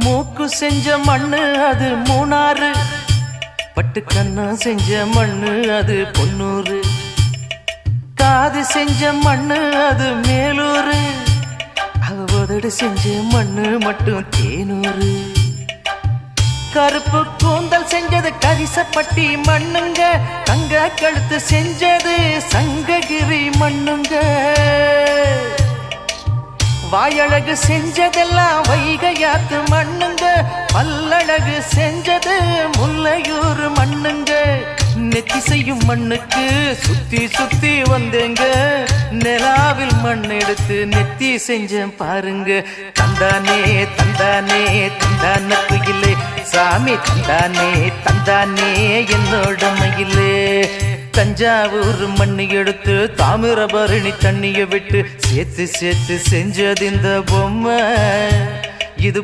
மூக்கு செஞ்ச மண்ணு அது மூணாறு, பட்டு கண்ணா செஞ்ச மண்ணு அது பொன்னூறு, காது செஞ்ச மண்ணு அது மேலூரு, அவதடு செஞ்ச மண்ணு மட்டும் தேனூரு. கருப்பு கூந்தல் செஞ்சது கரிசப்பட்டி மண்ணுங்க, தங்க கழுத்து செஞ்சது சங்ககிரி மண்ணுங்க, வாயழகு செஞ்சதெல்லாம் வைகையாத்து மண்ணுங்க, பல்லழகு செஞ்சது முல்லையூர் மண்ணுங்க. நெத்தி செய்யும் மண்ணுக்கு சுத்தி சுத்தி வந்தேங்க, நிலாவில் மண் எடுத்து நெத்தி செஞ்சேன் பாருங்க. தந்தானே தந்தானே தந்தான குயிலே சாமி, தந்தானே தந்தானே என்னோட மயிலே. தஞ்சாவூர் மண்ணு எடுத்து தாமிரபரணி தண்ணிய விட்டு சேர்த்து சேர்த்து செஞ்சது இந்த பொம்மை இது.